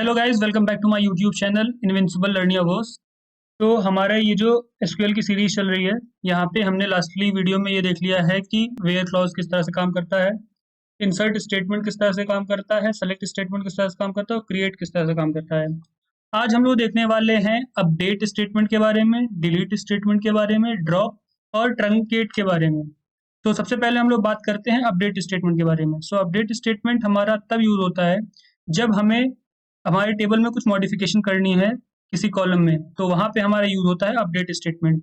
Hello guys, welcome back to my YouTube channel invincible learning. तो हमारा ये जो एसक्यूएल की सीरीज चल रही है, यहाँ पे हमने लास्टली वीडियो में ये देख लिया है कि वेयर क्लॉज किस तरह से काम करता है, इंसर्ट स्टेटमेंट किस तरह से काम करता है, सेलेक्ट स्टेटमेंट किस तरह से काम करता है और क्रिएट किस तरह से काम करता है। आज हम लोग देखने वाले हैं अपडेट स्टेटमेंट के बारे में, डिलीट स्टेटमेंट के बारे में, ड्रॉप और ट्रंकेट के बारे में। तो सबसे पहले हम लोग बात करते हैं अपडेट स्टेटमेंट के बारे में। सो अपडेट स्टेटमेंट हमारा तब यूज होता है जब हमें हमारे टेबल में कुछ मॉडिफिकेशन करनी है किसी कॉलम में, तो वहां पे हमारा यूज होता है अपडेट स्टेटमेंट।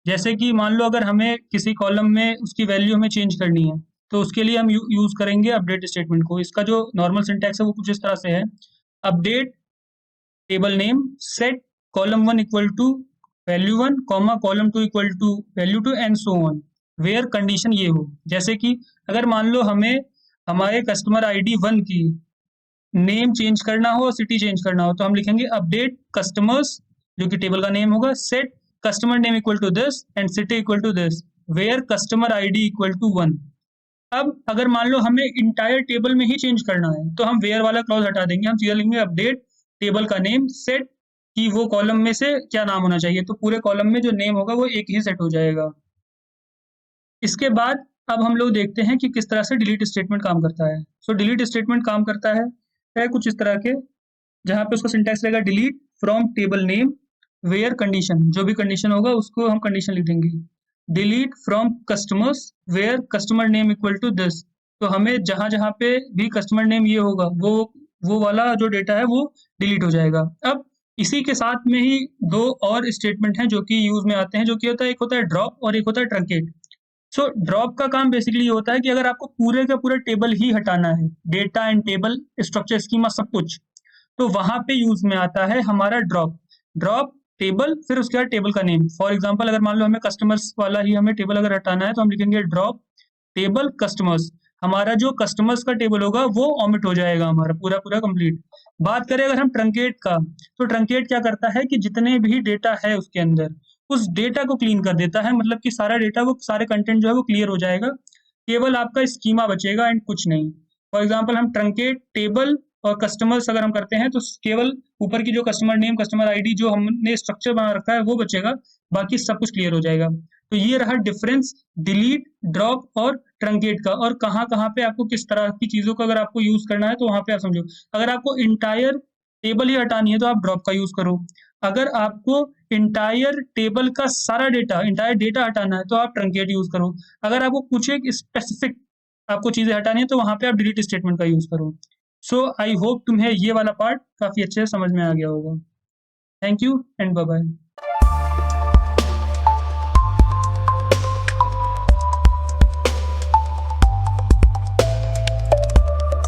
जैसे कि मान लो अगर हमें किसी कॉलम में उसकी वैल्यू हमें चेंज करनी है, तो उसके लिए हम यूज करेंगे अपडेट स्टेटमेंट को। इसका जो नॉर्मल सिंटैक्स है वो कुछ इस तरह से है: update table name set column one equal to value one comma column two equal to value two and so on, where condition ये हो। जैसे कि अगर मान लो हमें हमारे कस्टमर आईडी वन की नेम चेंज करना हो और सिटी चेंज करना हो, तो हम लिखेंगे अपडेट कस्टमर्स, जो कि टेबल का नेम होगा, set customer name equal to this and city equal to this, where customer ID equal to one. अब अगर मान लो हमें इंटायर टेबल में ही चेंज करना है, तो हम वेयर वाला क्लॉज हटा देंगे, हम सीधा लिखेंगे अपडेट टेबल का नेम सेट कि वो कॉलम में से क्या नाम होना चाहिए, तो पूरे कॉलम में जो नेम होगा वो एक ही सेट हो जाएगा। इसके बाद अब हम लोग देखते हैं कि किस तरह से डिलीट स्टेटमेंट काम करता है। सो डिलीट स्टेटमेंट काम करता है कुछ इस तरह के, जहाँ पे उसका सिंटैक्स रहेगा delete from table name where condition, जो भी कंडीशन होगा उसको हम कंडीशन लिख देंगे। Delete from customers where customer name equal to this, तो हमें जहां जहां पे भी कस्टमर नेम ये होगा वो वाला जो डेटा है वो डिलीट हो जाएगा। अब इसी के साथ में ही दो और स्टेटमेंट हैं जो कि यूज में आते हैं, जो कि होता है, एक होता है ड्रॉप और एक होता है ट्रंकेट। सो ड्रॉप का काम बेसिकली ये होता है कि अगर आपको पूरे का पूरा टेबल ही हटाना है, data and table structure schema सब कुछ, तो वहां पे यूज में आता है हमारा ड्रॉप। ड्रॉप टेबल, फिर उसके बाद टेबल का नेम। फॉर एग्जांपल अगर मान लो हमें कस्टमर्स वाला ही हमें टेबल अगर हटाना है, तो हम लिखेंगे ड्रॉप टेबल कस्टमर्स। हमारा जो कस्टमर्स का टेबल होगा वो ऑमिट हो जाएगा, हमारा पूरा पूरा कंप्लीट। बात करें अगर हम ट्रंकेट का, तो ट्रंकेट क्या करता है कि जितने भी डेटा है उसके अंदर, उस डेटा को क्लीन कर देता है, मतलब कि सारा डेटा, वो सारे कंटेंट जो है वो क्लियर हो जाएगा, केवल आपका स्कीमा बचेगा एंड कुछ नहीं। फॉर एग्जांपल हम ट्रंकेट टेबल और कस्टमर्स अगर हम करते हैं, तो केवल ऊपर की जो कस्टमर नेम कस्टमर आईडी जो हमने स्ट्रक्चर बना रखा है वो बचेगा, बाकी सब कुछ क्लियर हो जाएगा। तो ये रहा डिफरेंस डिलीट ड्रॉप और ट्रंकेट का, और कहाँ कहाँ पे आपको किस तरह की चीजों का अगर आपको यूज करना है तो वहां पे आप समझो। अगर आपको इंटायर टेबल ही हटानी है तो आप ड्रॉप का यूज करो। अगर आपको इंटायर टेबल का सारा डेटा, इंटायर डेटा हटाना है, तो आप ट्रंकेट यूज करो। अगर आपको कुछ एक स्पेसिफिक आपको चीजें हटानी है, तो वहां पे आप डिलीट स्टेटमेंट का यूज करो। सो आई होप तुम्हें ये वाला पार्ट काफी अच्छे से समझ में आ गया होगा। Thank you and bye bye.